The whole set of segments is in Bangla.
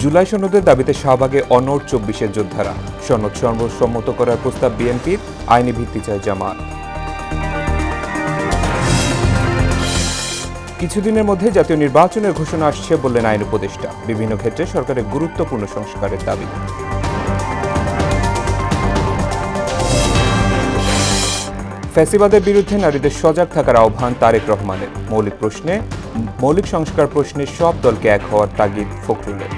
জুলাই সনদের দাবিতে শাহবাগে অনড় ২৪-এর যোদ্ধারা। সনদ সর্বসম্মত করার প্রস্তাব বিএনপির, আইনি ভিত্তি চায় জামায়াত। কিছুদিনের মধ্যে জাতীয় নির্বাচনের ঘোষণা আসছে বললেন আইন উপদেষ্টা। বিভিন্ন ক্ষেত্রে সরকারের গুরুত্বপূর্ণ সংস্কারের দাবি। ফ্যাসিবাদের বিরুদ্ধে নারীদের সজাগ থাকার আহ্বান তারেক রহমানের। মৌলিক সংস্কার প্রশ্নে সব দলকে এক হওয়ার তাগিদ ফখরুলের।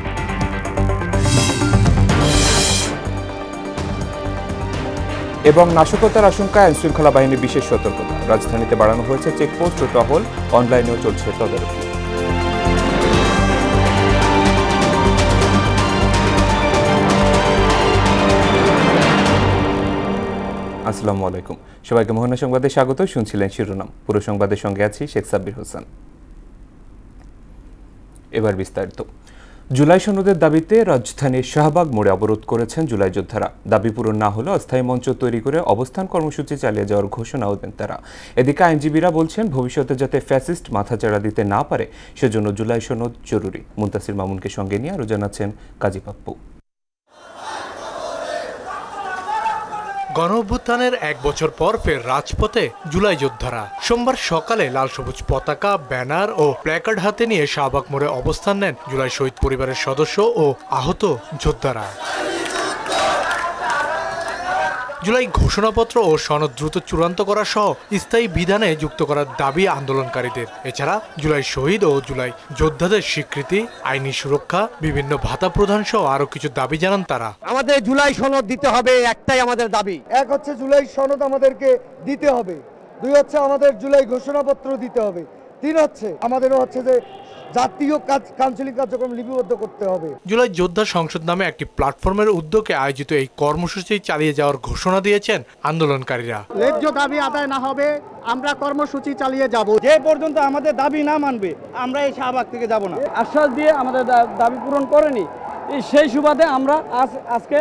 এবং নাশকতার আশঙ্কায় আইনশৃঙ্খলা বাহিনীর বিশেষ সতর্কতা। রাজধানীতে বাড়ানো হয়েছে চেকপোস্ট ও টহল, অনলাইনেও চলছে তদারকি। আসসালামু আলাইকুম, সবাইকে মোহনা সংবাদে স্বাগত। শুনছিলেন শিরোনাম, পুরো সংবাদের সঙ্গে আছি শেখ সাব্বির হোসেন। এবার বিস্তারিত। জুলাই সনদের দাবিতে রাজধানীর শাহবাগ মোড়ে অবরোধ করেছেন জুলাই যোদ্ধারা। দাবি পূরণ না হলে অস্থায়ী মঞ্চ তৈরি করে অবস্থান কর্মসূচি চালিয়ে যাওয়ার ঘোষণাও দেন তারা। এদিকে আইনজীবীরা বলছেন, ভবিষ্যতে যাতে ফ্যাসিস্ট মাথাচাড়া দিতে না পারে সেজন্য জুলাই সনদ জরুরি। মুনতাসির মামুনকে সঙ্গে নিয়ে আরও জানাচ্ছেন কাজী পাপ্পু। গণঅভ্যুত্থানের ১ বছর পর ফের রাজপথে জুলাই যোদ্ধারা। সোমবার সকালে লাল সবুজ পতাকা, ব্যানার ও প্ল্যাকার্ড হাতে নিয়ে শাহবাগ মোড়ে অবস্থান নেন জুলাই শহীদ পরিবারের সদস্য ও আহত যোদ্ধারা। জুলাই ঘোষণাপত্র ও সনদ দ্রুত চূড়ান্ত করা সহ স্থায়ী বিধানে যুক্ত করার দাবি আন্দোলনকারীদের। এছাড়া জুলাই শহীদ ও জুলাই যোদ্ধাদের স্বীকৃতি, আইনি সুরক্ষা, বিভিন্ন ভাতা প্রদান সহ আরো কিছু দাবি জানান তারা। আমাদের জুলাই সনদ দিতে হবে, একটাই আমাদের দাবি। এক হচ্ছে জুলাই সনদ আমাদেরকে দিতে হবে, ২ হচ্ছে আমাদের জুলাই ঘোষণাপত্র দিতে হবে, ৩ হচ্ছে আমাদেরও হচ্ছে যে জাতীয় কাউন্সিলিং কার্যক্রম লিপিবদ্ধ করতে হবে। জুলাই যোদ্ধা সংসদ নামে একটি প্ল্যাটফর্মের উদ্যোগে আয়োজিত এই কর্মসূচি চালিয়ে যাওয়ার ঘোষণা দিয়েছেন আন্দোলনকারীরা। ন্যায্য দাবি আদায় না হবে আমরা কর্মসূচি চালিয়ে যাব। যে পর্যন্ত আমাদের দাবি না মানবে আমরা এই শাহবাগ থেকে যাব না। আশ্বাস দিয়ে আমাদের দাবি পূরণ করেনি, সেই সুবাদে আমরা আজকে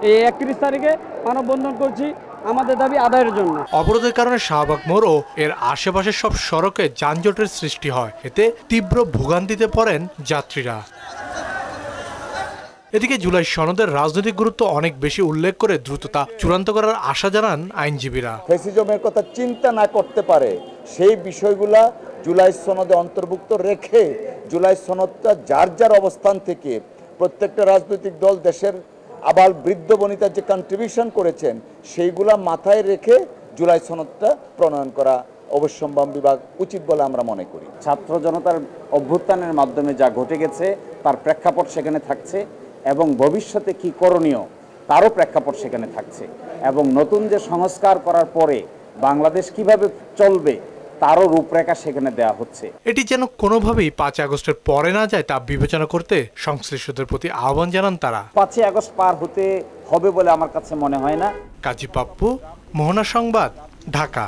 এই ৩১ তারিখে মানববন্ধন করছি আমাদের দাবি আদায়ের জন্য। অবরোধের কারণে শাহবাগ মোড় ও এর আশেপাশের সব সড়কে যানজটের সৃষ্টি হয়। এতে তীব্র ভোগান্তিতে পড়েন যাত্রীরা। এদিকে জুলাই সনদের রাজনৈতিক গুরুত্ব অনেক বেশি উল্লেখ করে দ্রুততা চূড়ান্ত করার আশা জানান আইনজীবীরা। ফ্যাসিজমের কথা চিন্তা না করতে পারে সেই বিষয়গুলা জুলাই সনদে অন্তর্ভুক্ত রেখে জুলাই সনদটা যার যার অবস্থান থেকে প্রত্যেকটা রাজনৈতিক দল দেশের আবার বৃদ্ধ বনিতার যে কন্ট্রিবিউশন করেছেন সেইগুলা মাথায় রেখে জুলাই সনদটা প্রণয়ন করা অবশ্যম্ভাবী বিভাগ উচিত বলে আমরা মনে করি। ছাত্র জনতার অভ্যুত্থানের মাধ্যমে যা ঘটে গেছে তার প্রেক্ষাপট সেখানে থাকছে এবং ভবিষ্যতে কি করণীয় তারও প্রেক্ষাপট সেখানে থাকছে এবং নতুন যে সংস্কার করার পরে বাংলাদেশ কিভাবে চলবে তারও রূপরেখা সেখানে দেওয়া হচ্ছে। এটি যেন কোনোভাবেই ৫ আগস্টের পরে না যায় তা বিবেচনা করতে সংশ্লিষ্টদের প্রতি আহ্বান জানান তারা। ৫ আগস্ট পার হতে হবে বলে আমার কাছে মনে হয় না। কাজী পাপ্পু, মোহনা সংবাদ, ঢাকা।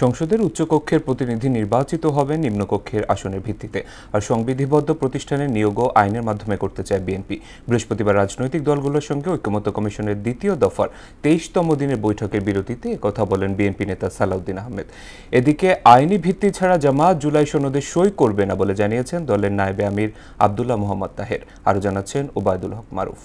সংসদের উচ্চকক্ষের প্রতিনিধি নির্বাচিত হবেন নিম্নকক্ষের আসনের ভিত্তিতে, আর সংবিধিবদ্ধ প্রতিষ্ঠানের নিয়োগও আইনের মাধ্যমে করতে চায় বিএনপি। বৃহস্পতিবার রাজনৈতিক দলগুলোর সঙ্গে ঐকমত্য কমিশনের দ্বিতীয় দফার ২৩তম দিনের বৈঠকের বিরতিতে একথা বলেন বিএনপি নেতা সালাউদ্দিন আহমেদ। এদিকে আইনি ভিত্তি ছাড়া জামায়াত জুলাই সনদে সই করবে না বলে জানিয়েছেন দলের নায়েবে আমির আব্দুল্লাহ মোহাম্মদ তাহের। আরও জানাচ্ছেন ওবায়দুল হক মারুফ।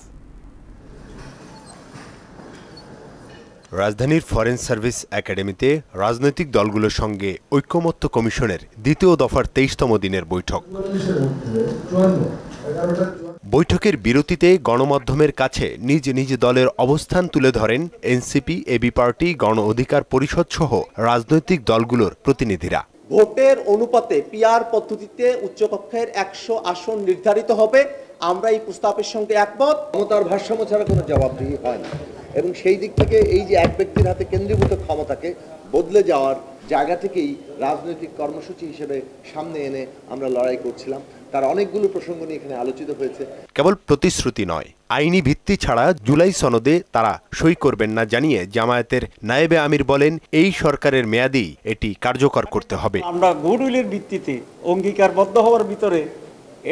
রাজধানীর ফরেন সার্ভিস একাডেমিতে রাজনৈতিক দলগুলোর সঙ্গে ঐকমত্য কমিশনের দ্বিতীয় দফার ২৩তম দিনের বৈঠক। বৈঠকের বিরতিতে গণমাধ্যমের কাছে নিজ নিজ দলের অবস্থান তুলে ধরেন এনসিপি, এবি পার্টি, গণ অধিকার পরিষদ সহ রাজনৈতিক দলগুলোর প্রতিনিধিরা। ভোটের অনুপাতে পিআর পদ্ধতিতে উচ্চকক্ষের ১০০ আসন নির্ধারিত হবে। আমরা এই প্রস্তাবের সঙ্গে একমত। ক্ষমতার ভারসাম্য ছাড়া কোনো জবাবদিহি হয় না এবং সেই দিক থেকে এই যে এক ব্যক্তির হাতে কেন্দ্রীভূত ক্ষমতাকে বদলে যাওয়ার জায়গা থেকেই রাজনৈতিক কর্মসূচি হিসেবে সামনে এনে আমরা লড়াই করছিলাম। তার অনেকগুলো প্রসঙ্গ নিয়ে এখানে আলোচিত হয়েছে। কেবল প্রতিশ্রুতি নয়, আইনি ভিত্তি ছাড়া জুলাই সনদে তারা সই করবেন না জানিয়ে জামায়াতের নায়েবে আমির বলেন, এই সরকারের মেয়াদেই এটি কার্যকর করতে হবে। আমরা গুডউইলের ভিত্তিতে অঙ্গীকারবদ্ধ হওয়ার ভিতরে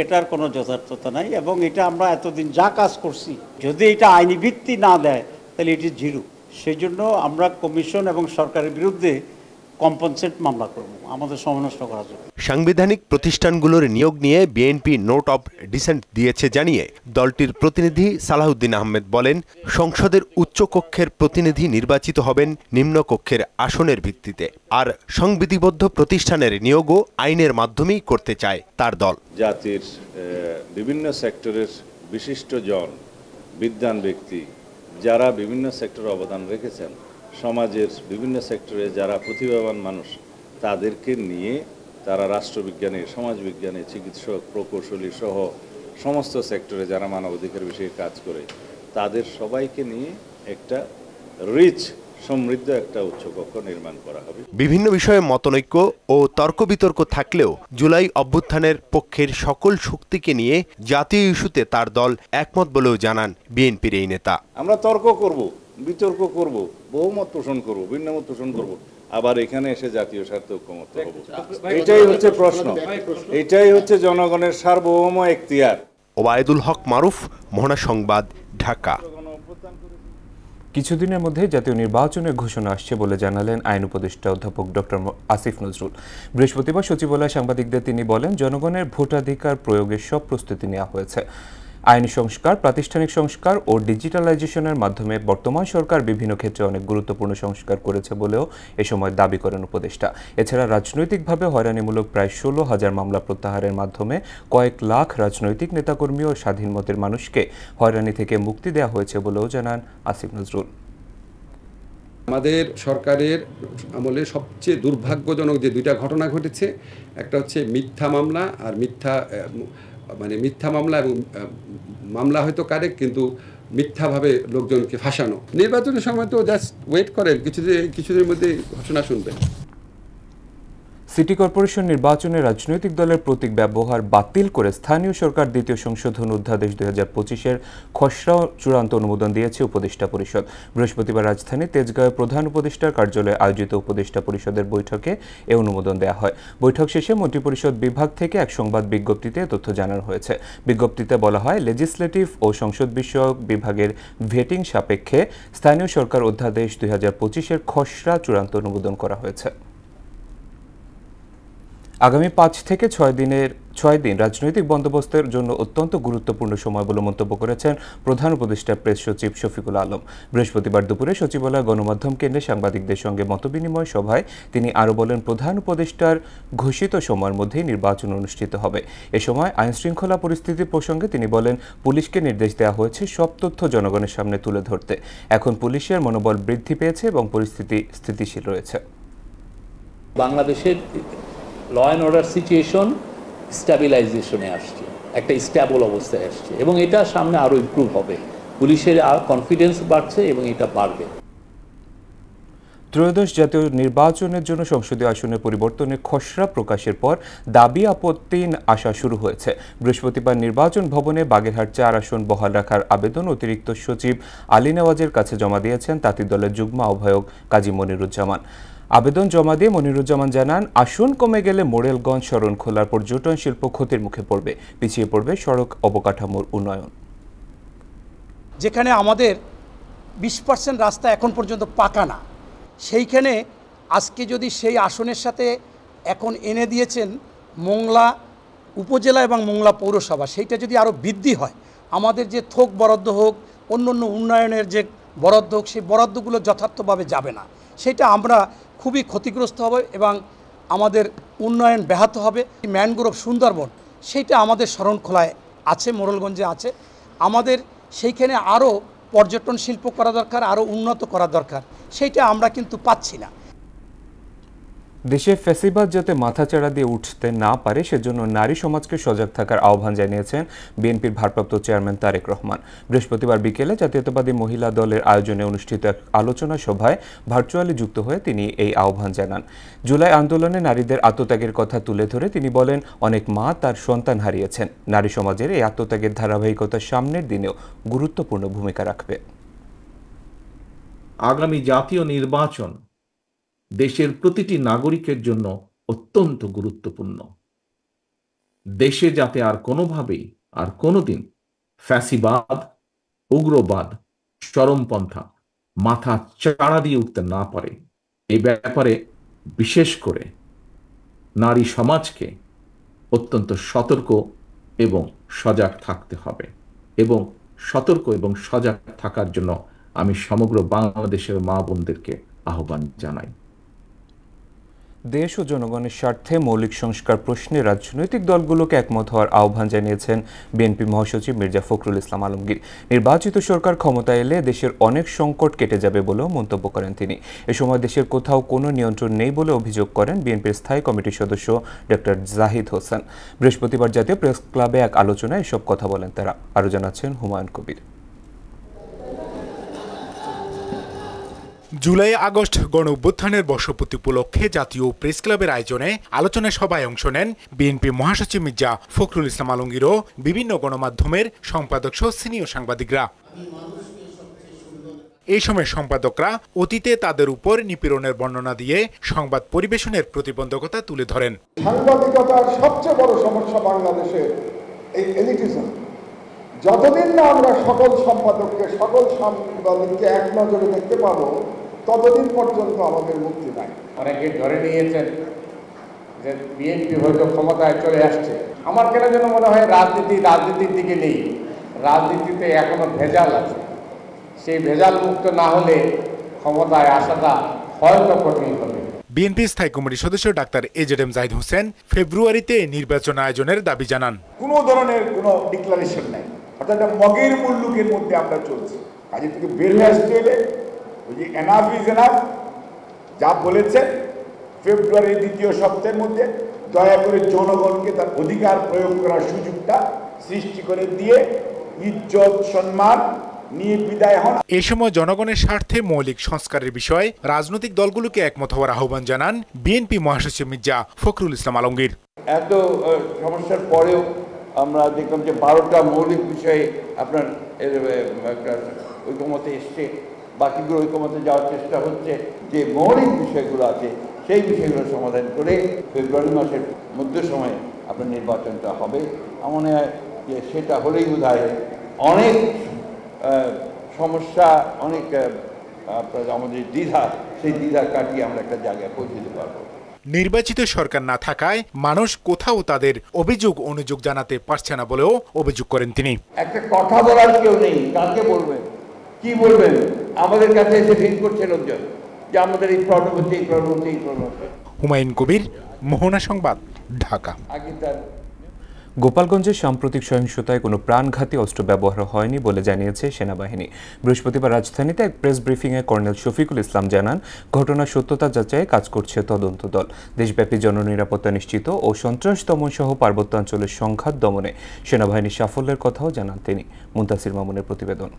এটার কোনো যথার্থতা নাই এবং এটা আমরা এতদিন যা কাজ করছি যদি এটা আইনি ভিত্তি না দেয় তাহলে এটি জিরো। সেই জন্য আমরা কমিশন এবং সরকারের বিরুদ্ধে কম্পেনসেট মামলা করব আমাদের সময় নষ্ট করার জন্য। সাংবিধানিক প্রতিষ্ঠানগুলোর নিয়োগ নিয়ে বিএনপি নোট অব ডিসেন্ট দিয়েছে জানিয়ে দলটির প্রতিনিধি সালাহউদ্দিন আহমেদ বলেন, সংসদের উচ্চ কক্ষের প্রতিনিধি নির্বাচিত হবেন নিম্নকক্ষের আসনের ভিত্তিতে, আর সংবিধিবদ্ধ প্রতিষ্ঠানের নিয়োগও আইনের মাধ্যমেই করতে চায় তার দল। জাতির বিভিন্ন সেক্টরের বিশিষ্ট জন, বিদ্বান ব্যক্তি যারা বিভিন্ন সেক্টরে অবদান রেখেছেন, সমাজের বিভিন্ন সেক্টরে যারা প্রতিভাবান মানুষ, তাদেরকে নিয়ে তারা রাষ্ট্রবিজ্ঞানে, সমাজবিজ্ঞানে, চিকিৎসক, প্রকৌশলী সহ সমস্ত সেক্টরে যারা মানবাধিকার বিষয়ে কাজ করে, তাদের সবাইকে নিয়ে একটা রিচ সমৃদ্ধ একটা উচ্চকক্ষ নির্মাণ করা হবে। বিভিন্ন বিষয়ে মতনৈক্য ও তর্ক বিতর্ক থাকলেও জুলাই অভ্যুত্থানের পক্ষের সকল শক্তিকে নিয়ে জাতীয় ইস্যুতে তার দল একমত বলেও জানান বিএনপির এই নেতা। আমরা তর্ক করব, বিতর্ক করব, বহুমত পোষণ করব, ভিন্নমত পোষণ করব, আবার এখানে এসে জাতীয় স্বার্থে ঐক্যমত্য হব। এটাই হচ্ছে প্রশ্ন, এটাই হচ্ছে জনগণের সার্বভৌম এখতিয়ার। ওবায়দুল হক মারুফ, মোহনা সংবাদ, ঢাকা। কিছুদিনের মধ্যে জাতীয় নির্বাচনের ঘোষণা আসছে বলে জানালেন আইন উপদেষ্টা অধ্যাপক ডক্টর আসিফ নজরুল। বৃহস্পতিবার সচিবালয়ে সাংবাদিকদের তিনি বলেন, জনগণের ভোটাধিকার প্রয়োগের সব প্রস্তুতি নেওয়া হয়েছে। আইনি সংস্কার, প্রাতিষ্ঠানিক সংস্কার ও ডিজিটালাইজেশনের মাধ্যমে বর্তমান সরকার বিভিন্ন ক্ষেত্রে অনেক গুরুত্বপূর্ণ সংস্কার করেছে বলেও এ সময় দাবি করেন উপদেষ্টা। এছাড়া রাজনৈতিকভাবে হয়রানিমূলক প্রায় 16,000 মামলা প্রত্যাহারের মাধ্যমে কয়েক লাখ রাজনৈতিক নেতাকর্মী ও স্বাধীন মতের মানুষকে হয়রানি থেকে মুক্তি দেওয়া হয়েছে বলেও জানান আসিফ নজরুল। আমাদের সরকারের আমলে সবচেয়ে দুর্ভাগ্যজনক যে দুইটা ঘটনা ঘটেছে, একটা হচ্ছে মিথ্যা মামলা আর মিথ্যা মামলা এবং মামলা হয়তো কারেক্ট, কিন্তু মিথ্যাভাবে লোকজনকে ফাঁসানো। নির্বাচনের সময় তো জাস্ট ওয়েট করেন, কিছুদিনের মধ্যে ঘোষণা শুনবেন। সিটি কর্পোরেশন নির্বাচনে রাজনৈতিক দলের প্রতীক ব্যবহার বাতিল করে স্থানীয় সরকার দ্বিতীয় সংশোধন অধ্যাদেশ 2025-এর খসড়া চূড়ান্ত অনুমোদন দিয়েছে উপদেষ্টা পরিষদ। বৃহস্পতিবার রাজধানীর তেজগাঁওয়ে প্রধান উপদেষ্টার কার্যালয়ে আয়োজিত উপদেষ্টা পরিষদের বৈঠকে এ অনুমোদন দেওয়া হয়। বৈঠক শেষে মন্ত্রিপরিষদ বিভাগ থেকে এক সংবাদ বিজ্ঞপ্তিতে তথ্য জানানো হয়েছে। বিজ্ঞপ্তিতে বলা হয়, লেজিসলেটিভ ও সংসদ বিষয়ক বিভাগের ভেটিং সাপেক্ষে স্থানীয় সরকার অধ্যাদেশ 2025-এর খসড়া চূড়ান্ত অনুমোদন করা হয়েছে। আগামী 5 থেকে 6 দিন রাজনৈতিক বন্দোবস্তের জন্য অত্যন্ত গুরুত্বপূর্ণ সময় বলে মন্তব্য করেছেন প্রধান উপদেষ্টা প্রেস সচিব শফিকুল আলম। বৃহস্পতিবার দুপুরে সচিবালয় গণমাধ্যম কেন্দ্রে সাংবাদিকদের সঙ্গে মতবিনিময় সভায় তিনি আরও বলেন, প্রধান উপদেষ্টার ঘোষিত সময়ের মধ্যেই নির্বাচন অনুষ্ঠিত হবে। এ সময় আইনশৃঙ্খলা পরিস্থিতি প্রসঙ্গে তিনি বলেন, পুলিশকে নির্দেশ দেওয়া হয়েছে সব তথ্য জনগণের সামনে তুলে ধরতে। এখন পুলিশের মনোবল বৃদ্ধি পেয়েছে এবং পরিস্থিতি স্থিতিশীল রয়েছে। বাংলাদেশের ল অ্যান্ড অর্ডার সিচুয়েশন স্ট্যাবিলাইজেশনে আসছে, একটা স্ট্যাবল অবস্থায় আসছে এবং এটা সামনে আরও ইমপ্রুভ হবে। পুলিশের আর কনফিডেন্স বাড়ছে এবং এটা বাড়বে। ত্রয়োদশ জাতীয় নির্বাচনের জন্য সংসদীয় আসনের পরিবর্তনের খসড়া প্রকাশের পর দাবি আপত্তি আসা শুরু হয়েছে। বৃহস্পতিবার নির্বাচন ভবনে বাগেরহাট 4 আসন বহাল রাখার আবেদন অতিরিক্ত সচিব আলী নেওয়াজের কাছে জমা দিয়েছেন তাঁতি দলের যুগ্ম আহ্বায়ক কাজী মনিরুজ্জামান। আবেদন জমা দিয়ে মনিরুজ্জামান জানান, আসন কমে গেলে মোড়েলগঞ্জ শরণখোলার পর্যটন শিল্প ক্ষতির মুখে পড়বে, পিছিয়ে পড়বে সড়ক অবকাঠামোর উন্নয়ন। যেখানে আমাদের 20% রাস্তা এখন পর্যন্ত পাকা না, সেইখানে আজকে যদি সেই আসনের সাথে এখন এনে দিয়েছেন মোংলা উপজেলা এবং মোংলা পৌরসভা, সেইটা যদি আরও বৃদ্ধি হয়, আমাদের যে থোক বরাদ্দ হোক, অন্য উন্নয়নের যে বরাদ্দ হোক, সেই বরাদ্দগুলো যথার্থভাবে যাবে না। সেটা আমরা খুবই ক্ষতিগ্রস্ত হবে এবং আমাদের উন্নয়ন ব্যাহত হবে। ম্যানগ্রোভ সুন্দরবন সেইটা আমাদের শরণখোলায় আছে, মোড়লগঞ্জে আছে। আমাদের সেইখানে আরও পর্যটন শিল্প করা দরকার, আরও উন্নত করা দরকার, সেইটা আমরা কিন্তু পাচ্ছি না। দেশে ফ্যাসিবাদ যাতে মাথাচাড়া দিয়ে উঠতে না পারে সেজন্য নারী সমাজকে সজাগ থাকার আহ্বান জানিয়েছেন বিএনপির ভারপ্রাপ্ত চেয়ারম্যান তারেক রহমান। বৃহস্পতিবার বিকেলে জাতীয়তাবাদী মহিলা দলের আয়োজনে অনুষ্ঠিত এক আলোচনা সভায় ভার্চুয়ালি যুক্ত হয়ে তিনি এই আহ্বান জানান। জুলাই আন্দোলনে নারীদের আত্মত্যাগের কথা তুলে ধরে তিনি বলেন, অনেক মা তার সন্তান হারিয়েছেন। নারী সমাজের এই আত্মত্যাগের ধারাবাহিকতা সামনের দিনেও গুরুত্বপূর্ণ ভূমিকা রাখবে। আগামী জাতীয় নির্বাচন দেশের প্রতিটি নাগরিকের জন্য অত্যন্ত গুরুত্বপূর্ণ। দেশে যাতে আর কোনোভাবেই আর কোনোদিন ফ্যাসিবাদ, উগ্রবাদ, চরমপন্থা মাথা চাড়া দিয়ে উঠতে না পারে, এই ব্যাপারে বিশেষ করে নারী সমাজকে অত্যন্ত সতর্ক এবং সজাগ থাকতে হবে এবং সতর্ক এবং সজাগ থাকার জন্য আমি সমগ্র বাংলাদেশের মা বোনদেরকে আহ্বান জানাই। দেশ ও জনগণের স্বার্থে মৌলিক সংস্কার প্রশ্নে রাজনৈতিক দলগুলোকে একমত হওয়ার আহ্বান জানিয়েছেন বিএনপি মহাসচিব মির্জা ফখরুল ইসলাম আলমগীর। নির্বাচিত সরকার ক্ষমতায় এলে দেশের অনেক সংকট কেটে যাবে বলেও মন্তব্য করেন তিনি। এ সময় দেশের কোথাও কোনো নিয়ন্ত্রণ নেই বলে অভিযোগ করেন বিএনপির স্থায়ী কমিটির সদস্য ডক্টর জাহিদ হোসেন। বৃহস্পতিবার জাতীয় প্রেস ক্লাবে এক আলোচনায় এসব কথা বলেন তারা। আরও জানাচ্ছেন হুমায়ুন কবির। জুলাই আগস্ট গণ অভ্যুত্থানের বর্ষপূর্তি উপলক্ষে জাতীয় প্রেস ক্লাবের আয়োজনে আলোচনা সভায় অংশ নেন বিএনপি মহাসচিব মির্জা ফখরুল ইসলাম আলমগীর ও বিভিন্ন গণমাধ্যমের সম্পাদক সহ সিনিয়র সাংবাদিকরা। এই সময় সম্পাদকরা অতীতে তাদের উপর নিপীড়নের বর্ণনা দিয়ে সংবাদ পরিবেশনের প্রতিবন্ধকতা তুলে ধরেন। সাংবাদিকতার সবচেয়ে বড় সমস্যা বাংলাদেশে এই এলিটিজম। যতদিন না আমরা সকল সম্পাদককে সকল সাংবাদিককে এক নজরে দেখতে পাবো ততদিন পর্যন্ত আমাদের মুক্তি নাই। অনেকে ধরে নিয়েছেন যে বিএনপি হয়তো ক্ষমতায় চলে আসছে। আমার কেন যেন মনে হয় রাজনীতির দিকে নেই, রাজনীতিতে এখনো ভেজাল আছে। সেই ভেজাল মুক্ত না হলে ক্ষমতায় আসাটা হয়তো কঠিন হবে। বিএনপি স্থায়ী কমিটির সদস্য ডাক্তার এজেডএম জাহিদ হোসেন ফেব্রুয়ারিতে নির্বাচন আয়োজনের দাবি জানান। কোনো ধরনের কোনো ডিক্লারেশন নাই, অর্থাৎ মগের মুল্লুকের মধ্যে আমরা চলছি। কাজে থেকে বের হয়ে আসতে হলে ওই যে এনাফ ইজ এনাফ যা বলেছে ফেব্রুয়ারির দ্বিতীয় সপ্তাহের মধ্যে দয়া করে জনগণকে তার অধিকার প্রয়োগ করার সুযোগটা সৃষ্টি করে দিয়ে ইজ্জত সম্মান নিয়ে বিদায় হন। এ সময় জনগণের স্বার্থে মৌলিক সংস্কারের বিষয়ে রাজনৈতিক দলগুলোকে একমত হওয়ার আহ্বান জানান বিএনপি মহাসচিব মির্জা ফখরুল ইসলাম আলমগীর। এত সমস্যার পরেও আমরা দেখলাম যে 12টা মৌলিক বিষয়ে আপনার একটা ঐকমতে এসছে, বাকিগুলো ঐকমতে যাওয়ার চেষ্টা হচ্ছে। যে মৌলিক বিষয়গুলো আছে সেই বিষয়গুলো সমাধান করে ফেব্রুয়ারি মাসের মধ্য সময়ে আপনার নির্বাচনটা হবে। আমার মনে হয় যে সেটা হলেই বোধহয় অনেক সমস্যা, অনেক আপনার আমাদের দ্বিধা, সেই দ্বিধা কাটিয়ে আমরা একটা জায়গায় পৌঁছে দিতে পারবো। নির্বাচিত সরকার না থাকায় মানুষ কোথাও তাদের অভিযোগ অনুযোগ জানাতে পারছে না বলেও অভিযোগ করেন তিনি। একটা কথা বলার কেউ নেই, কাকে বলবেন, কি বলবেন? আমাদের কাছে এসে ভিড় করছে লোকজন যে আমাদের এই প্রবলেম হচ্ছে, এই প্রবলেম হচ্ছে, এই প্রবলেম হচ্ছে। হুমায়ুন কবির, মোহনা সংবাদ, ঢাকা। গোপালগঞ্জের সাম্প্রতিক সহিংসতায় কোনো প্রাণঘাতী অস্ত্র ব্যবহার হয়নি বলে জানিয়েছে সেনাবাহিনী। বৃহস্পতিবার রাজধানীতে এক প্রেস ব্রিফিংয়ে কর্নেল শফিকুল ইসলাম জানান, ঘটনার সত্যতা যাচাইয়ে কাজ করছে তদন্ত দল। দেশব্যাপী জননিরাপত্তা নিশ্চিত ও সন্ত্রাস দমন সহ পার্বত্যাঞ্চলের সংঘাত দমনে সেনাবাহিনীর সাফল্যের কথাও জানান তিনি। মুনতাসির মামুনের প্রতিবেদন।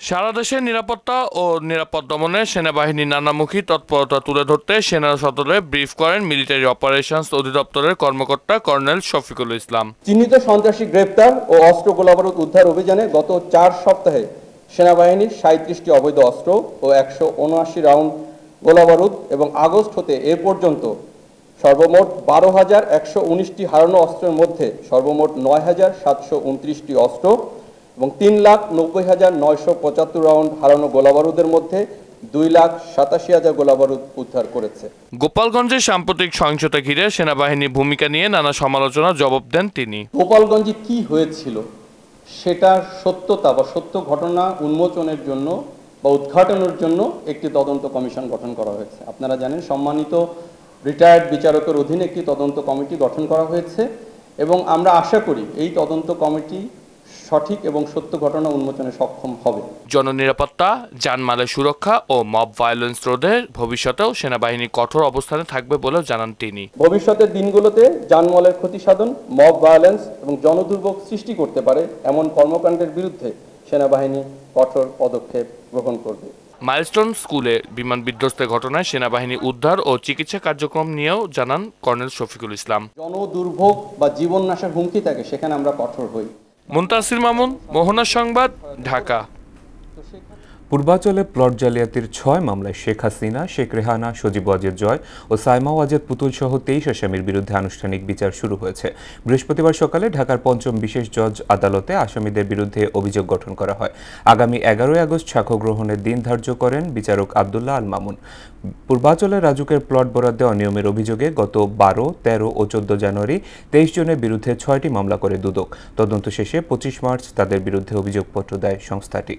সারা দেশের নিরাপত্তা ও নিরাপদ দমনে সেনাবাহিনীর নানামুখী তৎপরতা তুলে ধরতে সেনা সদরে ব্রিফ করেন মিলিটারি অপারেশনস অধিদপ্তরের কর্মকর্তা কর্নেল শফিকুল ইসলাম। চিহ্নিত সন্ত্রাসী গ্রেপ্তার ও অস্ত্র গোলাবারুদ উদ্ধার অভিযানে গত 4 সপ্তাহে সেনাবাহিনীর 37টি অবৈধ অস্ত্র ও 179 রাউন্ড গোলাবারুদ এবং আগস্ট হতে এ পর্যন্ত সর্বমোট 12,119টি হারানো অস্ত্রের মধ্যে সর্বমোট 9,729টি অস্ত্র এবং 3,90,975 রাউন্ড হারানো গোলাবারুদের মধ্যে 2,87,000 গোলাবারুদ উদ্ধার করেছে। গোপালগঞ্জের সাম্প্রতিক সহিংসতা ঘিরে সেনাবাহিনীর ভূমিকা নিয়ে নানা সমালোচনার জবাব দেন তিনি। গোপালগঞ্জে কি হয়েছিল সেটার সত্যতা বা সত্য ঘটনা উন্মোচনের জন্য বা উদ্ঘাটনের জন্য একটি তদন্ত কমিশন গঠন করা হয়েছে। আপনারা জানেন, সম্মানিত রিটায়ার্ড বিচারকের অধীনে একটি তদন্ত কমিটি গঠন করা হয়েছে এবং আমরা আশা করি এই তদন্ত কমিটি সঠিক এবং সত্য ঘটনা উন্মোচনে সক্ষম হবে। জননিরাপত্তা, জানমালের সুরক্ষা ও মব ভায়োলেন্স রোধে ভবিষ্যতেও সেনাবাহিনী কঠোর অবস্থানে থাকবে বলেও জানান তিনি। ভবিষ্যতের দিনগুলোতে জানমালের ক্ষতি সাধন, মব ভায়োলেন্স এবং জনদুর্ভোগ সৃষ্টি করতে পারে এমন কর্মকাণ্ডের বিরুদ্ধে সেনাবাহিনী কঠোর পদক্ষেপ গ্রহণ করবে। মাইলস্টোন স্কুলে বিমান বিধ্বস্তের ঘটনায় সেনাবাহিনী উদ্ধার ও চিকিৎসা কার্যক্রম নিয়েও জানান কর্নেল শফিকুল ইসলাম। জনদুর্ভোগ বা জীবন নাশের হুমকি থাকে, সেখানে আমরা কঠোর হই। মুনতাসির মামুন, মোহনা সংবাদ, ঢাকা। পূর্বাঞ্চলে প্লট জালিয়াতির ৬ মামলায় শেখ হাসিনা, শেখ রেহানা, সজীব ওয়াজেদ জয় ও সাইমা ওয়াজেদ পুতুল সহ ২৩ আসামির বিরুদ্ধে আনুষ্ঠানিক বিচার শুরু হয়েছে। বৃহস্পতিবার সকালে ঢাকার পঞ্চম বিশেষ জজ আদালতে আসামিদের বিরুদ্ধে অভিযোগ গঠন করা হয়। আগামী ১১ আগস্ট সাক্ষ্য গ্রহণের দিন ধার্য করেন বিচারক আব্দুল্লাহ আল মামুন। পূর্বাঞ্চলের রাজুকের প্লট বরাদ্দে অনিয়মের অভিযোগে গত ১২, ১৩ ও ১৪ জানুয়ারি ২৩ জনের বিরুদ্ধে ৬টি মামলা করে দুদক। তদন্ত শেষে ২৫ মার্চ তাদের বিরুদ্ধে অভিযোগপত্র দেয় সংস্থাটি।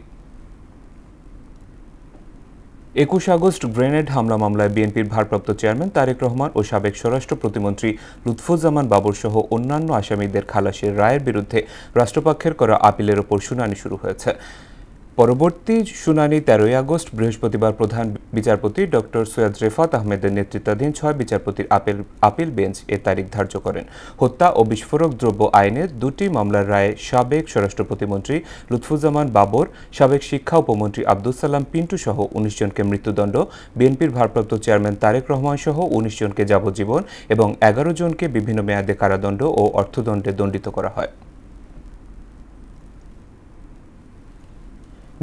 ২১ আগস্ট গ্রেনেড হামলা মামলায় বিএনপির ভারপ্রাপ্ত চেয়ারম্যান তারেক রহমান ও সাবেক স্বরাষ্ট্র প্রতিমন্ত্রী লুৎফুজ্জামান বাবর সহ অন্যান্য আসামিদের খালাসের রায়ের বিরুদ্ধে রাষ্ট্রপক্ষের করা আপিলের ওপর শুনানি শুরু হয়েছে। পরবর্তী শুনানি ১৩ আগস্ট বৃহস্পতিবার প্রধান বিচারপতি ডক্টর সৈয়দ রেফাত আহমেদের নেতৃত্বাধীন ৬ বিচারপতির আপিল বেঞ্চ এ তারিখ ধার্য করেন। হত্যা ও বিস্ফোরক দ্রব্য আইনের ২টি মামলার রায়ে সাবেক স্বরাষ্ট্র প্রতিমন্ত্রী লুৎফুজ্জামান বাবর, সাবেক শিক্ষা উপমন্ত্রী আব্দুস সালাম পিন্টু সহ ১৯ জনকে মৃত্যুদণ্ড, বিএনপির ভারপ্রাপ্ত চেয়ারম্যান তারেক রহমান সহ ১৯ জনকে যাবজ্জীবন এবং ১১ জনকে বিভিন্ন মেয়াদে কারাদণ্ড ও অর্থদণ্ডে দণ্ডিত করা হয়।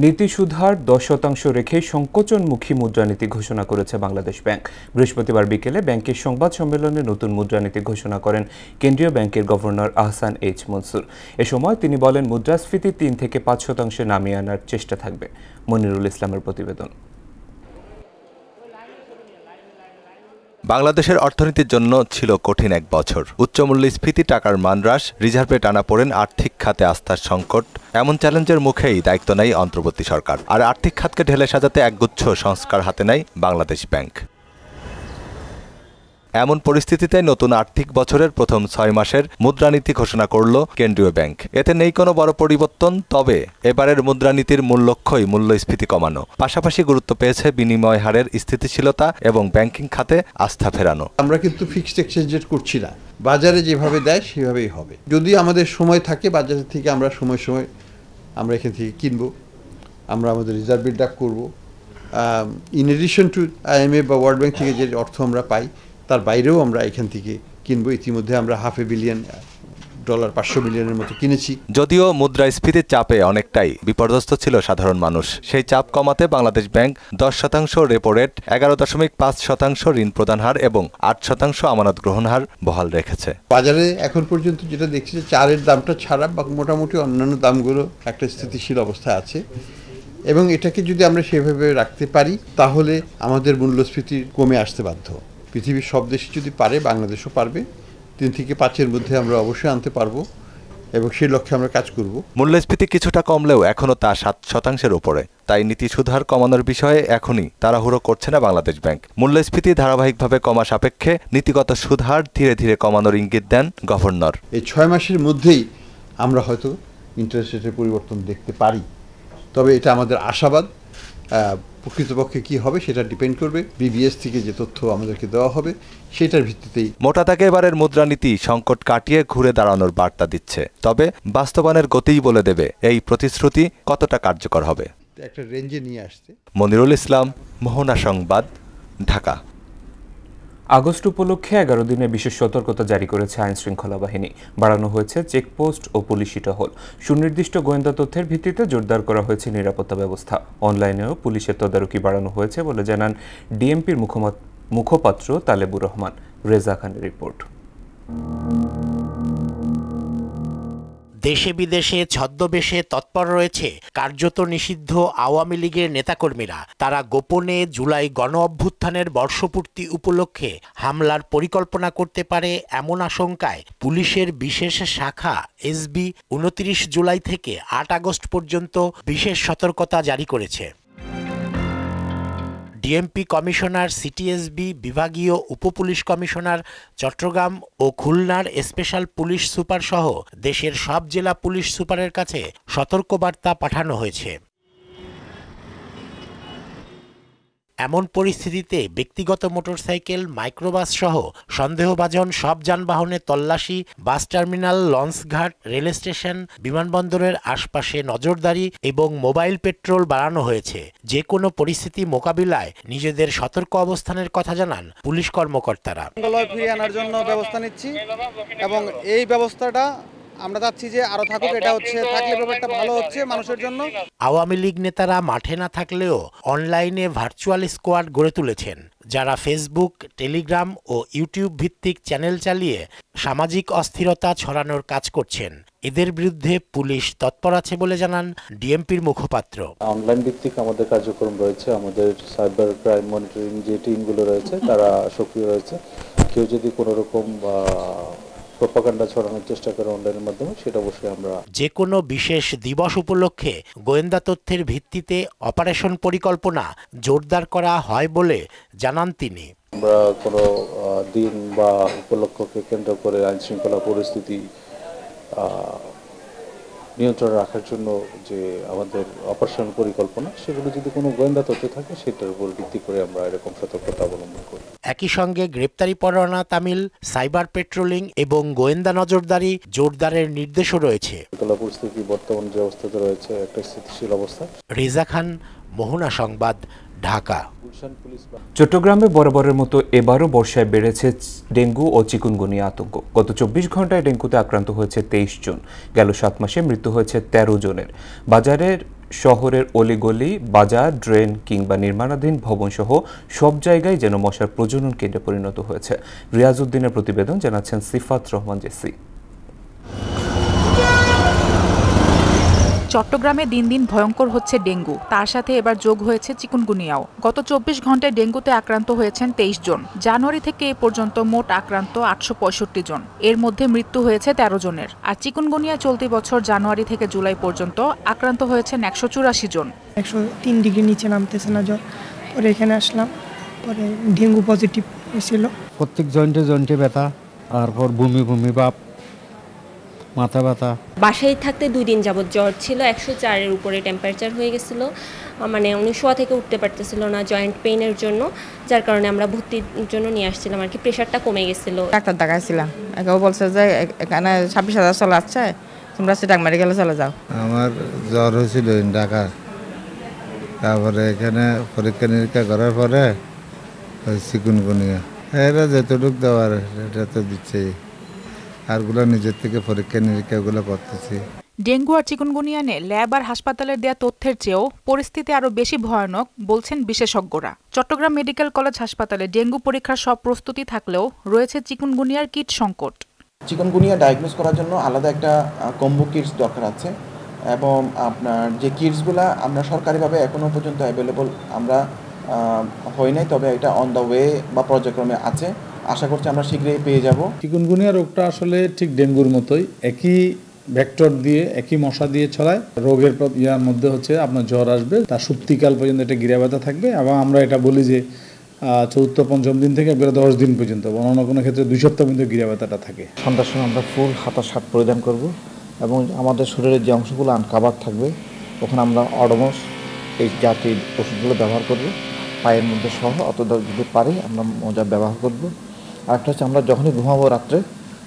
নীতি সুধার ১০% রেখে সংকোচনমুখী মুদ্রানীতি ঘোষণা করেছে বাংলাদেশ ব্যাংক। বৃহস্পতিবার বিকেলে ব্যাংকের সংবাদ সম্মেলনে নতুন মুদ্রানীতি ঘোষণা করেন কেন্দ্রীয় ব্যাংকের গভর্নর আহসান এইচ মনসুর। এ সময় তিনি বলেন, মুদ্রাস্ফীতি ৩ থেকে ৫% নামিয়ে আনার চেষ্টা থাকবে। মনিরুল ইসলামের প্রতিবেদন। বাংলাদেশের অর্থনীতির জন্য ছিল কঠিন এক বছর। উচ্চমূল্যস্ফীতি, টাকার মান হ্রাস, রিজার্ভে টানাপোড়েন, আর্থিক খাতে আস্থার সংকট, এমন চ্যালেঞ্জের মুখেই দায়িত্ব নেয় অন্তর্বর্তী সরকার। আর আর্থিক খাতকে ঢেলে সাজাতে একগুচ্ছ সংস্কার হাতে নেয় বাংলাদেশ ব্যাংক। এমন পরিস্থিতিতে নতুন আর্থিক বছরের প্রথম ৬ মাসের মুদ্রানীতি ঘোষণা করল কেন্দ্রীয় ব্যাংক। এতে নেই কোনো বড় পরিবর্তন, তবে এবারের মুদ্রানীতির মূল লক্ষ্যই মূল্যস্ফীতি কমানো। পাশাপাশি গুরুত্ব পেয়েছে বিনিময় হারের স্থিতিশীলতা এবং ব্যাংকিং খাতে আস্থা ফেরানো। আমরা কিন্তু ফিক্সড এক্সচেঞ্জ রেট করছি না, বাজারে যেভাবে দেয় সেভাবেই হবে। যদি আমাদের সময় থাকে বাজার থেকে আমরা সময় আমরা এখান থেকে কিনবো, আমরা আমাদের রিজার্ভ বিল্ড আপ করবো। ইন এডিশন টু IMF বা ওয়ার্ল্ড ব্যাংক থেকে যে অর্থ আমরা পাই তার বাইরেও আমরা এখান থেকে কিনবো। ইতিমধ্যে আমরা $500 বিলিয়ন, $500 মিলিয়নের মতো কিনেছি। যদিও মুদ্রাস্ফীতির চাপে অনেকটাই বিপর্যস্ত ছিল সাধারণ মানুষ, সেই চাপ কমাতে বাংলাদেশ ব্যাংক 10% রেপো রেট, 11.5% ঋণ প্রদান হার এবং 8% আমানত গ্রহণ হার বহাল রেখেছে। বাজারে এখন পর্যন্ত যেটা দেখছি যে চালের দামটা ছাড়া বা মোটামুটি অন্যান্য দামগুলো একটা স্থিতিশীল অবস্থায় আছে এবং এটাকে যদি আমরা সেভাবে রাখতে পারি তাহলে আমাদের মূল্যস্ফীতি কমে আসতে বাধ্য। পৃথিবীর সব দেশই যদি পারে, বাংলাদেশও পারবে। 3 থেকে 5-এর মধ্যে আমরা অবশ্যই আনতে পারবো এবং সেই লক্ষ্যে আমরা কাজ করব। মূল্যস্ফীতি কিছুটা কমলেও এখনও তা 7% উপরে। তাই নীতি সুধার কমানোর বিষয়ে এখনই তাড়াহুড়ো করছে না বাংলাদেশ ব্যাংক। মূল্যস্ফীতি ধারাবাহিকভাবে কমা সাপেক্ষে নীতিগত সুধার ধীরে ধীরে কমানোর ইঙ্গিত দেন গভর্নর। এই 6 মাসের মধ্যেই আমরা হয়তো ইন্টারেস্ট রেটের পরিবর্তন দেখতে পারি, তবে এটা আমাদের আশাবাদ। প্রকৃতপক্ষে কি হবে সেটা ডিপেন্ড করবে BBS থেকে যে তথ্য আমাদেরকে দেওয়া হবে সেটার ভিত্তিতেই। মোটা দাগে এবারের মুদ্রানীতি সংকট কাটিয়ে ঘুরে দাঁড়ানোর বার্তা দিচ্ছে, তবে বাস্তবায়নের গতিই বলে দেবে এই প্রতিশ্রুতি কতটা কার্যকর হবে। একটা রেঞ্জে নিয়ে আসতে। মনিরুল ইসলাম, মোহনা সংবাদ, ঢাকা। আগস্ট উপলক্ষে 11 দিনের বিশেষ সতর্কতা জারি করেছে আইন শৃঙ্খলা বাহিনী। বাড়ানো হয়েছে চেকপোস্ট ও পুলিশি টহল। সুনির্দিষ্ট গোয়েন্দা তথ্যের ভিত্তিতে জোরদার করা হয়েছে নিরাপত্তা ব্যবস্থা। অনলাইনেও পুলিশের তদারকি বাড়ানো হয়েছে বলে জানান ডিএমপির মুখপাত্র তালেবুর রহমান। রেজা খানের রিপোর্ট। দেশে বিদেশে ছদ্মবেশে তৎপর রয়েছে কার্যত নিষিদ্ধ আওয়ামী লীগের নেতাকর্মীরা। তারা গোপনে জুলাই গণ অভ্যুত্থানের বর্ষপূর্তি উপলক্ষে হামলার পরিকল্পনা করতে পারে এমন আশঙ্কায় পুলিশের বিশেষ শাখা SB 29 জুলাই থেকে 8 আগস্ট পর্যন্ত বিশেষ সতর্কতা জারি করেছে। ডিএমপি কমিশনার, সিটিএসবি বিভাগীয় উপপুলিশ কমিশনার, চট্টগ্রাম ও খুলনার স্পেশাল পুলিশ সুপার সহ দেশের সব জেলা পুলিশ সুপারের কাছে সতর্কবার্তা পাঠানো হয়েছে। এমন পরিস্থিতিতে ব্যক্তিগত মোটরসাইকেল, মাইক্রোবাস সহ সন্দেহভাজন সব যানবাহনে তল্লাশি, বাস টার্মিনাল, লঞ্চঘাট, রেল স্টেশন, বিমানবন্দরের আশপাশে নজরদারি এবং মোবাইল পেট্রোল বাড়ানো হয়েছে। যে কোনো পরিস্থিতি মোকাবিলায় নিজেদের সতর্ক অবস্থানের কথা জানান পুলিশ কর্মকর্তারা। ফিরিয়ে আনার জন্য ব্যবস্থা নিচ্ছি এবং এই ব্যবস্থাটা আমরা চাচ্ছি যে আরো থাকুক, এটা হচ্ছে থাকলে ব্যাপারটা ভালো হচ্ছে মানুষের জন্য। আওয়ামী লীগ নেতারা মাঠে না থাকলেও অনলাইনে ভার্চুয়াল স্কোয়াড গড়ে তুলেছেন, যারা ফেসবুক, টেলিগ্রাম ও ইউটিউব ভিত্তিক চ্যানেল চালিয়ে সামাজিক অস্থিরতা ছড়ানোর কাজ করছেন। এদের বিরুদ্ধে পুলিশ তৎপর আছে বলে জানান ডিএমপির মুখপাত্র। অনলাইন ভিত্তিক আমাদের কার্যক্রম রয়েছে, আমাদের সাইবার ক্রাইম মনিটরিং যে টিমগুলো রয়েছে তারা সক্রিয় রয়েছে। কেউ যদি কোনো রকম প্রোপাগান্ডা ছড়ানোর চেষ্টা করে অনলাইনের মাধ্যমে, সেটা অবশ্যই আমরা যে কোনো বিশেষ দিবস উপলক্ষে গোয়েন্দা তথ্যের ভিত্তিতে অপারেশন পরিকল্পনা জোরদার করা হয় বলে জানান তিনি। আমরা কোনো দিন বা উপলক্ষকে কেন্দ্র করে আইন শৃঙ্খলা পরিস্থিতি নিয়ন্ত্রণে রাখার জন্য যে আমাদের অপারেশন পরিকল্পনা, সেগুলো যদি কোনো গোয়েন্দা তথ্য থাকে সেটার উপর ভিত্তি করে আমরা এরকম সতর্কতা অবলম্বন করি। একই সঙ্গে গ্রেপ্তারি পরোয়ানা তামিল, সাইবার পেট্রোলিং এবং গোয়েন্দা নজরদারি জোরদারের নির্দেশও রয়েছে। পরিস্থিতি বর্তমান যে অবস্থাতে রয়েছে একটা স্থিতিশীল অবস্থা। রেজা খান, মোহনা সংবাদ, ঢাকা। চট্টগ্রামে বরাবরের মতো এবারও বর্ষায় বেড়েছে ডেঙ্গু ও চিকুনগুনিয়া আতঙ্ক। গত 24 ঘন্টায় ডেঙ্গুতে আক্রান্ত হয়েছে 23 জন। গেল 7 মাসে মৃত্যু হয়েছে 13 জনের। বাজারের শহরের অলিগলি, বাজার, ড্রেন কিংবা নির্মাণাধীন ভবনসহ সব জায়গায় যেন মশার প্রজনন কেন্দ্রে পরিণত হয়েছে। রিয়াজউদ্দিনের প্রতিবেদন, জানাচ্ছেন সিফাত রহমান জেসি। চট্টগ্রামে দিন দিন ভয়ঙ্কর হচ্ছে ডেঙ্গু, তার সাথে এবার যোগ হয়েছে চিকুনগুনিয়াও। গত 24 ঘন্টায় ডেঙ্গুতে আক্রান্ত হয়েছেন 23 জন। জানুয়ারি থেকে এ পর্যন্ত মোট আক্রান্ত 865 জন, এর মধ্যে মৃত্যু হয়েছে 13 জনের। আর চিকুনগুনিয়া চলতি বছর জানুয়ারি থেকে জুলাই পর্যন্ত আক্রান্ত হয়েছেন 184 জন। 103 ডিগ্রি নিচে নামতেছে না জ্বর, পরে এখানে আসলাম, পরে ডেঙ্গু পজিটিভ হয়েছিল। প্রত্যেক জয়েন্টে ব্যথা, তারপর বমি ভাব, মাথা ব্যথা। বাসায় থাকতে 2 দিন যাবত জ্বর ছিল, 104-এর উপরে টেম্পারেচার হয়ে গেছিলো, মানে উনি শোয়া থেকে উঠতে পারতেছিল না জয়েন্ট পেইনের জন্য, যার কারণে আমরা ভর্তির জন্য নিয়ে আসছিলাম আর কি। প্রেশারটা কমে গেছিলো। ডাক্তার দেখাইছিলাম, একেও বলছে যে এখানে 26,000 চলে আসছে, তোমরা সিটাং মেডিকেলে চলে যাও। আমার জ্বর হয়েছিল ঢাকা, তারপরে এখানে পরীক্ষা নিরীক্ষা করার পরে চিকুনগুনিয়া, এরা যেটুক দেওয়ার এটা তো দিচ্ছেই, আরগুলো নিজের থেকে পরীক্ষা নিরীক্ষাগুলো করতেছি। ডেঙ্গু আর চিকুনগুনিয়া নিয়ে ল্যাব আর হাসপাতালের দেয়া তথ্যের চেয়েও পরিস্থিতি আরও বেশি ভয়ানক বলছেন বিশেষজ্ঞরা। চট্টগ্রাম মেডিকেল কলেজ হাসপাতালে ডেঙ্গু পরীক্ষার সব প্রস্তুতি থাকলেও রয়েছে চিকুনগুনিয়ার কিট সংকট। চিকুনগুনিয়া ডায়াগনোজ করার জন্য আলাদা একটা কম্বো কিটস দরকার আছে, এবং আপনার যে কিটসগুলো আমরা সরকারিভাবে এখনও পর্যন্ত অ্যাভেলেবল আমরা হয় নাই, তবে এটা অন দ্য ওয়ে বা পর্যায়ক্রমে আছে। আশা করছি আমরা শীঘ্রই পেয়ে যাব। চিকুনগুনিয়া রোগটা আসলে ঠিক ডেঙ্গুর মতোই, একই ভেক্টর দিয়ে, একই মশা দিয়ে ছড়ায়। রোগের ইয়ার মধ্যে হচ্ছে আপনার জ্বর আসবে, তার সুপ্তিকাল পর্যন্ত এটা গিরা ব্যথা থাকবে, এবং আমরা এটা বলি যে 4th-5ম দিন থেকে 10 দিন পর্যন্ত, অন্য কোনো ক্ষেত্রে 2 সপ্তাহ পর্যন্ত গিরা ব্যথাটা থাকে। সন্ধ্যার সময় আমরা ফুল হাতা শার্ট পরিধান করব, এবং আমাদের শরীরের যে অংশগুলো আনকাভার থাকবে ওখানে আমরা অডোমস এই জাতীয় ওষুধগুলো ব্যবহার করব, পায়ের মধ্যে সহ, অতটা যদি পারি আমরা মোজা ব্যবহার করব। আরেকটা হচ্ছে আমরা যখনই ঘুমাবো রাত্রে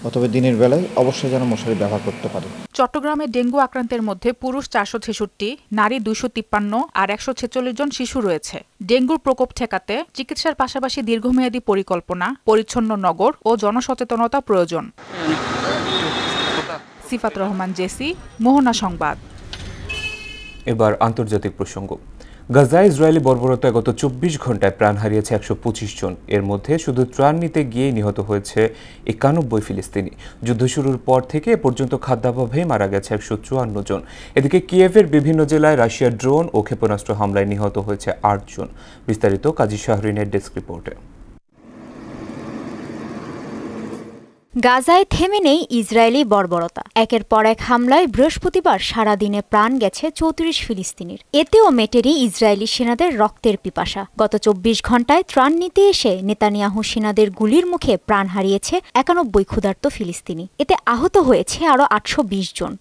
অথবা দিনের বেলায় অবশ্যই যেন মশারি ব্যবহার করতে পারি। চট্টগ্রামে ডেঙ্গু আক্রান্তের মধ্যে পুরুষ 466, নারী 253 আর 146 জন শিশু রয়েছে। ডেঙ্গুর প্রকোপ ঠেকাতে চিকিৎসার পাশাপাশি দীর্ঘমেয়াদী পরিকল্পনা, পরিচ্ছন্ন নগর ও জনসচেতনতা প্রয়োজন। সিফাত রহমান জেসি, মোহনা সংবাদ। এবার আন্তর্জাতিক প্রসঙ্গ। গাজায় ইসরায়েলি বর্বরতায় গত 24 ঘন্টায় প্রাণ হারিয়েছে 125 জন। এর মধ্যে শুধু ত্রাণ নিতে গিয়েই নিহত হয়েছে 91 ফিলিস্তিনি। যুদ্ধ শুরুর পর থেকে এ পর্যন্ত খাদ্যাভাবেই মারা গেছে 154 জন। এদিকে কিয়েভের বিভিন্ন জেলায় রাশিয়ার ড্রোন ও ক্ষেপণাস্ত্র হামলায় নিহত হয়েছে 8 জন। বিস্তারিত কাজী শাহরিনের ডেস্ক রিপোর্টে। গাজায় থেমে নেই ইসরায়েলি বর্বরতা। একের পর এক হামলায় বৃহস্পতিবার সারাদিনে প্রাণ গেছে 34 ফিলিস্তিনির। এতেও মেটেনি ইসরায়েলি সেনাদের রক্তের পিপাসা। গত 24 ঘন্টায় ত্রাণ নিতে এসে নেতানিয়াহু সেনাদের গুলির মুখে প্রাণ হারিয়েছে 91 ক্ষুধার্ত ফিলিস্তিনি। এতে আহত হয়েছে আরও 820 জন।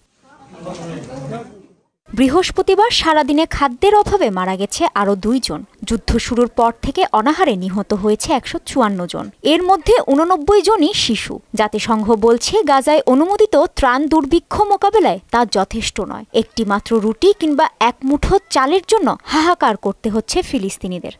বৃহস্পতিবার সারাদিনে খাদ্যের অভাবে মারা গেছে আরও 2 জন। যুদ্ধ শুরুর পর থেকে অনাহারে নিহত হয়েছে 154 জন। এর মধ্যে 89 জনই শিশু। জাতিসংঘ বলছে গাজায় অনুমোদিত ত্রাণ দুর্ভিক্ষ মোকাবেলায় তা যথেষ্ট নয়। একটি মাত্র রুটি কিংবা এক মুঠো চালের জন্য হাহাকার করতে হচ্ছে ফিলিস্তিনিদের।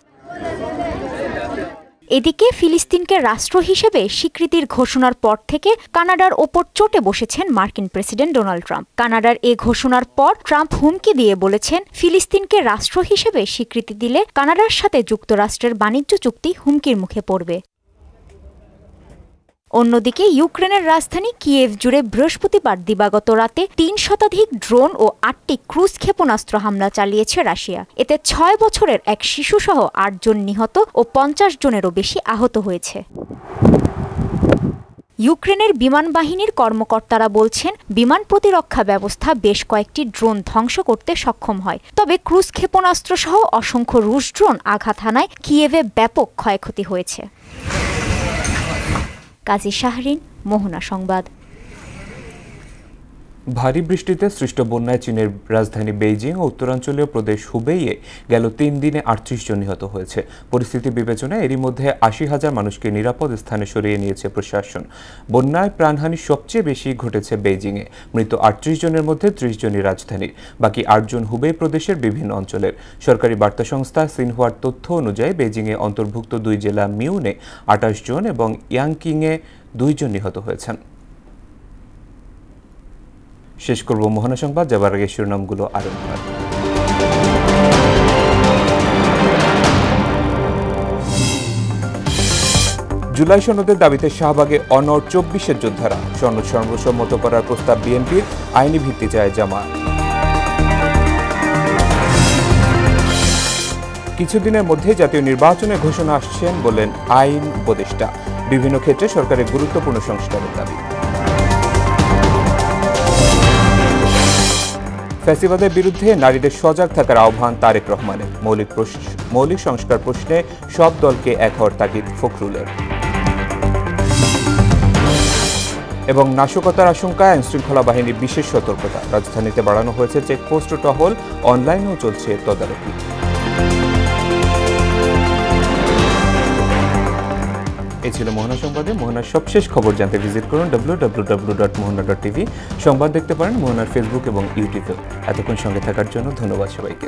এদিকে ফিলিস্তিনকে রাষ্ট্র হিসেবে স্বীকৃতির ঘোষণার পর থেকে কানাডার ওপর চটে বসেছেন মার্কিন প্রেসিডেন্ট ডোনাল্ড ট্রাম্প। কানাডার এ ঘোষণার পর ট্রাম্প হুমকি দিয়ে বলেছেন, ফিলিস্তিনকে রাষ্ট্র হিসেবে স্বীকৃতি দিলে কানাডার সাথে যুক্তরাষ্ট্রের বাণিজ্য চুক্তি হুমকির মুখে পড়বে। অন্যদিকে ইউক্রেনের রাজধানী কিয়েভ জুড়ে বৃহস্পতিবার দিবাগত রাতে ৩ শতাধিক ড্রোন ও ৮টি ক্রুজ ক্ষেপণাস্ত্র হামলা চালিয়েছে রাশিয়া। এতে ৬ বছরের এক শিশুসহ ৮ জন নিহত ও ৫০ জনেরও বেশি আহত হয়েছে। ইউক্রেনের বিমান বাহিনীর কর্মকর্তারা বলছেন, বিমান প্রতিরক্ষা ব্যবস্থা বেশ কয়েকটি ড্রোন ধ্বংস করতে সক্ষম হয়। তবে ক্রুজ ক্ষেপণাস্ত্র সহ অসংখ্য রুশ ড্রোন আঘাত হানায় কিয়েভে ব্যাপক ক্ষয়ক্ষতি হয়েছে। কাজী শাহরিন, মোহনা সংবাদ। ভারী বৃষ্টিতে সৃষ্ট বন্যায় চীনের রাজধানী বেইজিং ও উত্তরাঞ্চলীয় প্রদেশ হুবেইয়ে গেল ৩ দিনে ৩৮ জন নিহত হয়েছে। পরিস্থিতি বিবেচনায় এরই মধ্যে ৮০,০০০ মানুষকে নিরাপদ স্থানে সরিয়ে নিয়েছে প্রশাসন। বন্যায় প্রাণহানি সবচেয়ে বেশি ঘটেছে বেইজিংয়ে। মৃত ৩৮ জনের মধ্যে ৩০ জনই রাজধানীর, বাকি ৮ জন হুবেই প্রদেশের বিভিন্ন অঞ্চলের। সরকারি বার্তা সংস্থা সিনহুয়ার তথ্য অনুযায়ী বেইজিংয়ে অন্তর্ভুক্ত ২ জেলা মিউনে ২৮ জন এবং ইয়াংকিংয়ে ২ জন নিহত হয়েছেন। শেষ করব মোহনা সংবাদ, যাবার আগে শিরোনামগুলো আরেকবার। জুলাই সনদের দাবিতে শাহবাগে অনড় ২৪-এর যোদ্ধারা। সনদ সর্বসম্মত করার প্রস্তাব বিএনপির, আইনি ভিত্তি চায় জামায়াত। কিছুদিনের মধ্যে জাতীয় নির্বাচনের ঘোষণা আসছেন বলেন আইন উপদেষ্টা। বিভিন্ন ক্ষেত্রে সরকারের গুরুত্বপূর্ণ সংস্কারের দাবি। ফ্যাসিবাদের বিরুদ্ধে নারীদের সজাগ থাকার আহ্বান তারেক রহমানের। মৌলিক সংস্কার প্রশ্নে সব দলকে এক হওয়ার তাগিদ ফখরুলের। এবং নাশকতার আশঙ্কায় আইনশৃঙ্খলা বাহিনীর বিশেষ সতর্কতা। রাজধানীতে বাড়ানো হয়েছে চেকপোস্ট ও টহল, অনলাইনেও চলছে তদারকি। এই ছিল মোহনা সংবাদে। মোহনার সবশেষ খবর জানতে ভিজিট করুন www.mohana.tv। সংবাদ দেখতে পারেন মোহনার ফেসবুক এবং ইউটিউবে। এতক্ষণ সঙ্গে থাকার জন্য ধন্যবাদ সবাইকে।